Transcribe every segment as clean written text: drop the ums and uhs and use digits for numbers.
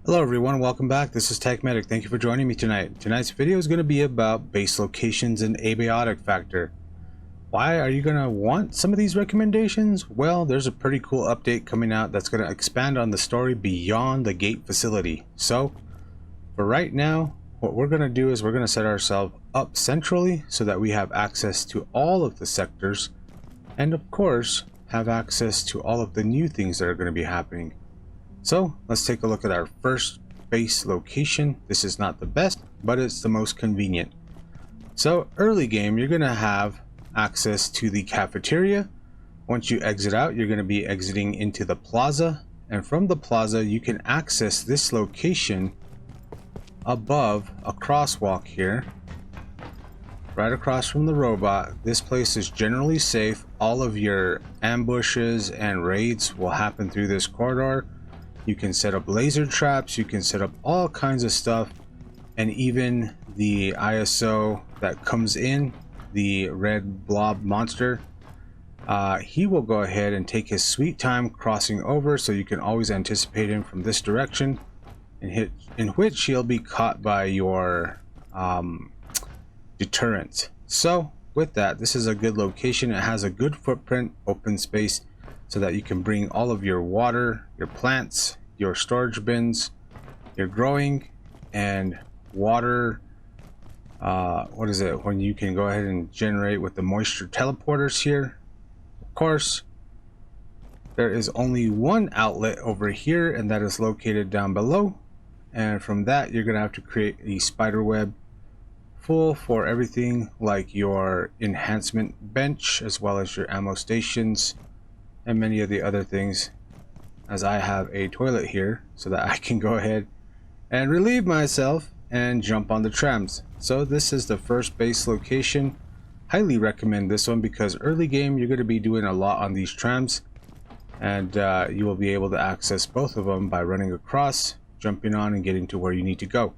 Hello everyone, welcome back. This is Tech Medic. Thank you for joining me tonight. Tonight's video is going to be about base locations and Abiotic Factor. Why are you going to want some of these recommendations? Well, there's a pretty cool update coming out that's going to expand on the story beyond the gate facility. So, for right now, what we're going to do is we're going to set ourselves up centrally so that we have access to all of the sectors and of course have access to all of the new things that are going to be happening. So let's take a look at our first base location. This is not the best, but it's the most convenient. So early game, you're going to have access to the cafeteria. Once you exit out, you're going to be exiting into the plaza. And from the plaza, you can access this location above a crosswalk here. Right across from the robot. This place is generally safe. All of your ambushes and raids will happen through this corridor. You can set up laser traps, you can set up all kinds of stuff, and even the ISO that comes in, the red blob monster, he will go ahead and take his sweet time crossing over, so you can always anticipate him from this direction, in which he'll be caught by your deterrent. So with that, this is a good location. It has a good footprint, open space, so that you can bring all of your water, your plants, your storage bins, your growing and water, when you can go ahead and generate with the moisture teleporters here. Of course, there is only one outlet over here, and that is located down below, and from that you're gonna have to create a spider web full for everything like your enhancement bench as well as your ammo stations and many of the other things, as I have a toilet here so that I can go ahead and relieve myself and jump on the trams. So this is the first base location. Highly recommend this one because early game you're going to be doing a lot on these trams, and you will be able to access both of them by running across, jumping on, and getting to where you need to go.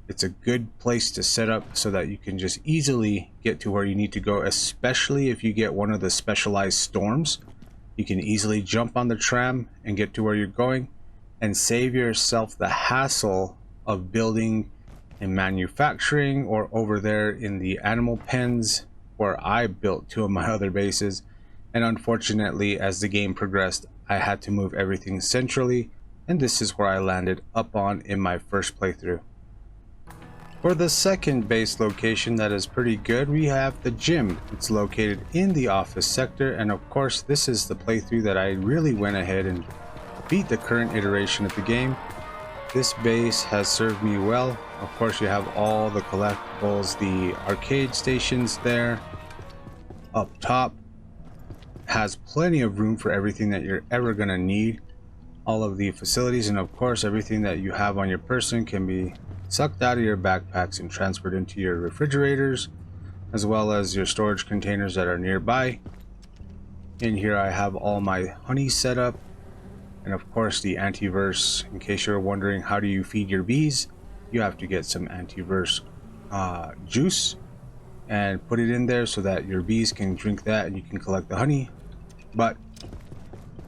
It's a good place to set up so that you can just easily get to where you need to go, especially if you get one of the specialized storms. You can easily jump on the tram and get to where you're going and save yourself the hassle of building and manufacturing, or over there in the animal pens where I built two of my other bases. And unfortunately, as the game progressed, I had to move everything centrally, and this is where I landed up on in my first playthrough. For the second base location that is pretty good, we have the gym. It's located in the office sector, and of course this is the playthrough that I really went ahead and beat the current iteration of the game. This base has served me well. Of course you have all the collectibles, the arcade stations there. Up top has plenty of room for everything that you're ever gonna need. All of the facilities, and of course everything that you have on your person can be sucked out of your backpacks and transferred into your refrigerators, as well as your storage containers that are nearby. In here I have all my honey set up, and of course the antiverse. In case you're wondering how do you feed your bees, you have to get some antiverse juice and put it in there so that your bees can drink that and you can collect the honey. But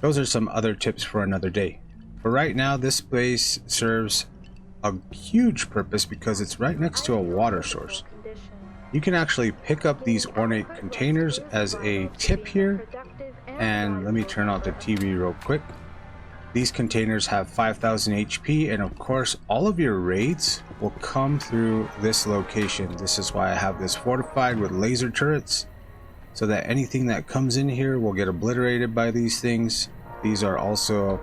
those are some other tips for another day. For right now, this place serves a huge purpose because it's right next to a water source. You can actually pick up these ornate containers as a tip here, and let me turn off the TV real quick. These containers have 5,000 HP, and of course all of your raids will come through this location. This is why I have this fortified with laser turrets, so that anything that comes in here will get obliterated by these things. These are also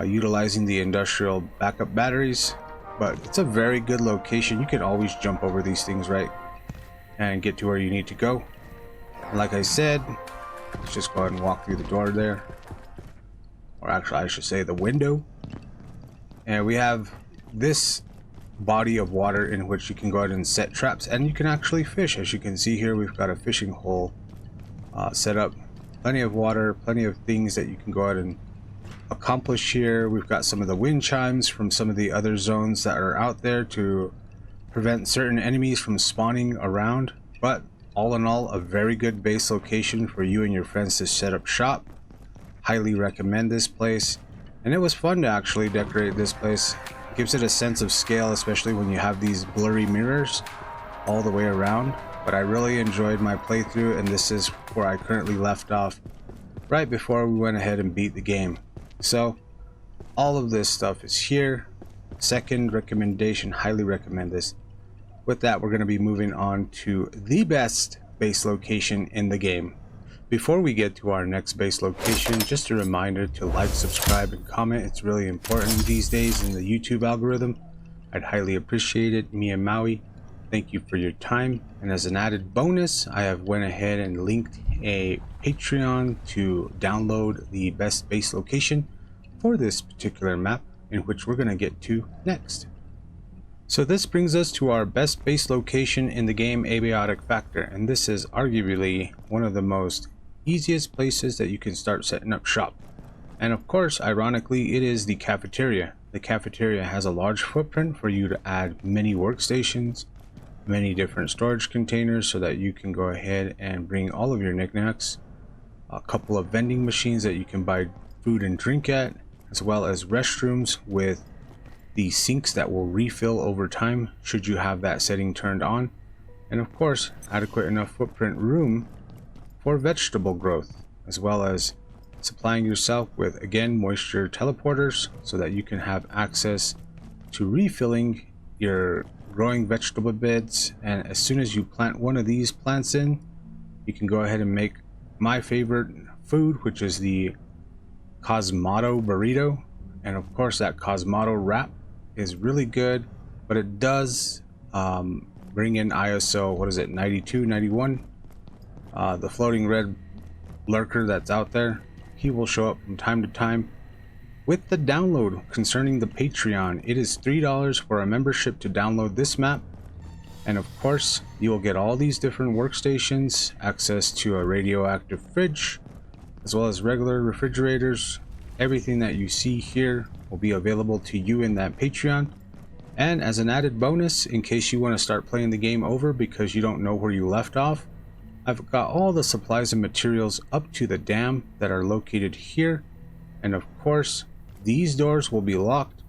utilizing the industrial backup batteries, but it's a very good location. You can always jump over these things, right, and get to where you need to go. And like I said, let's just go ahead and walk through the door there, or actually I should say the window, and we have this body of water in which you can go ahead and set traps, and you can actually fish. As you can see here, we've got a fishing hole set up. Plenty of water, plenty of things that you can go ahead and accomplish here. We've got some of the wind chimes from some of the other zones that are out there to prevent certain enemies from spawning around. But all in all, a very good base location for you and your friends to set up shop. Highly recommend this place. And it was fun to actually decorate this place. gives it a sense of scale, especially when you have these blurry mirrors all the way around. But I really enjoyed my playthrough, and this is where I currently left off right before we went ahead and beat the game. So all of this stuff is here. Second recommendation, highly recommend this. With that, we're going to be moving on to the best base location in the game. Before we get to our next base location, just a reminder to like, subscribe, and comment. It's really important these days in the YouTube algorithm. I'd highly appreciate it. Me and Maui, thank you for your time. And as an added bonus, I have went ahead and linked a Patreon to download the best base location for this particular map, in which we're going to get to next. So this brings us to our best base location in the game, Abiotic Factor, and this is arguably one of the most easiest places that you can start setting up shop. And of course, ironically, it is the cafeteria. The cafeteria has a large footprint for you to add many workstations, many different storage containers, so that you can go ahead and bring all of your knickknacks, a couple of vending machines that you can buy food and drink at, as well as restrooms with the sinks that will refill over time should you have that setting turned on, and of course adequate enough footprint room for vegetable growth, as well as supplying yourself with, again, moisture teleporters so that you can have access to refilling your growing vegetable beds. And as soon as you plant one of these plants in, you can go ahead and make my favorite food, which is the Cosmato burrito. And of course that Cosmato wrap is really good, but it does bring in ISO, what is it, 92, 91. The floating red lurker that's out there, he will show up from time to time. With the download concerning the Patreon, it is $3 for a membership to download this map, and of course you will get all these different workstations, access to a radioactive fridge, as well as regular refrigerators. Everything that you see here will be available to you in that Patreon. And as an added bonus, in case you want to start playing the game over because you don't know where you left off, I've got all the supplies and materials up to the dam that are located here. And of course, these doors will be locked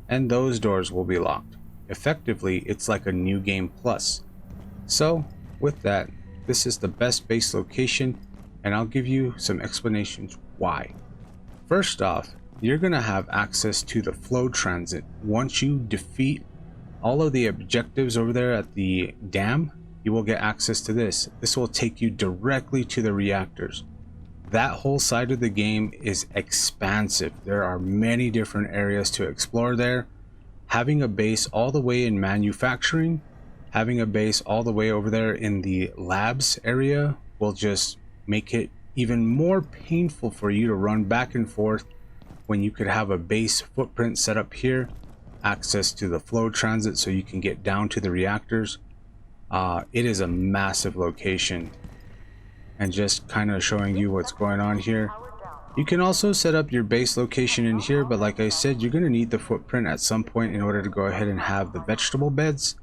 and those doors will be locked. Effectively, it's like a new game plus. So with that, this is the best base location, and I'll give you some explanations why. First off, you're going to have access to the flow transit. Once you defeat all of the objectives over there at the dam, you will get access to this. This will take you directly to the reactors. That whole side of the game is expansive. There are many different areas to explore there. Having a base all the way in manufacturing, having a base all the way over there in the labs area will just make it even more painful for you to run back and forth when you could have a base footprint set up here, access to the flow transit so you can get down to the reactors. It is a massive location, and just kind of showing you what's going on here. You can also set up your base location in here, but like I said, you're going to need the footprint at some point in order to go ahead and have the vegetable beds.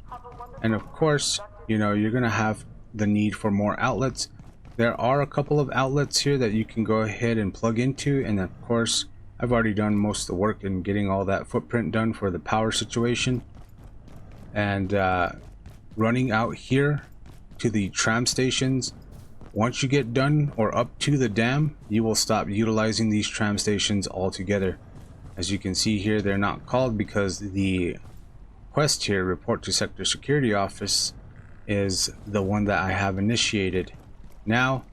And of course, you know, you're going to have the need for more outlets. There are a couple of outlets here that you can go ahead and plug into, and of course I've already done most of the work in getting all that footprint done for the power situation. And running out here to the tram stations, once you get done or up to the dam, you will stop utilizing these tram stations altogether. As you can see here, they're not called because the quest here, report to sector security office, is the one that I have initiated. Now,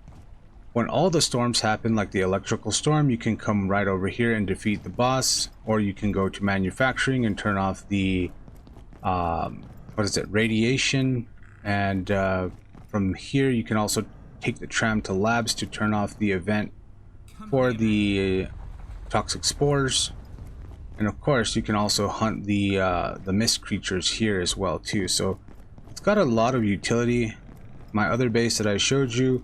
when all the storms happen, like the electrical storm, you can come right over here and defeat the boss, or you can go to manufacturing and turn off the radiation. And from here you can also take the tram to labs to turn off the event for the toxic spores. And of course you can also hunt the mist creatures here as well too. So it's got a lot of utility. My other base that I showed you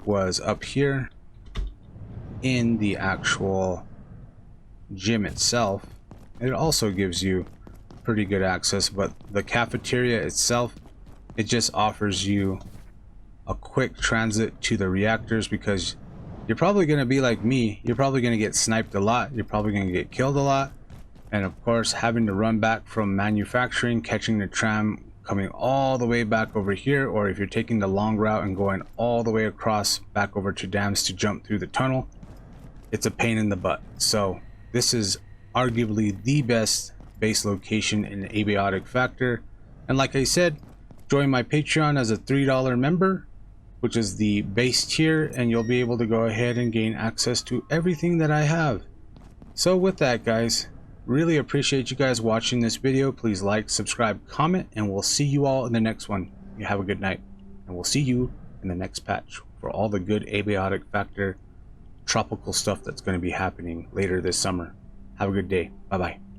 was up here in the actual gym itself. It also gives you pretty good access, but the cafeteria itself, it just offers you a quick transit to the reactors, because you're probably going to be like me. You're probably going to get sniped a lot. You're probably going to get killed a lot. And of course, having to run back from manufacturing, catching the tram, coming all the way back over here, or if you're taking the long route and going all the way across back over to dams to jump through the tunnel, it's a pain in the butt. So this is arguably the best base location in Abiotic Factor. And like I said, join my Patreon as a $3 member, which is the base tier, and you'll be able to go ahead and gain access to everything that I have. So with that, guys, really appreciate you guys watching this video. Please like, subscribe, comment, and we'll see you all in the next one. You have a good night, and we'll see you in the next patch for all the good Abiotic Factor tropical stuff that's going to be happening later this summer. Have a good day. Bye bye.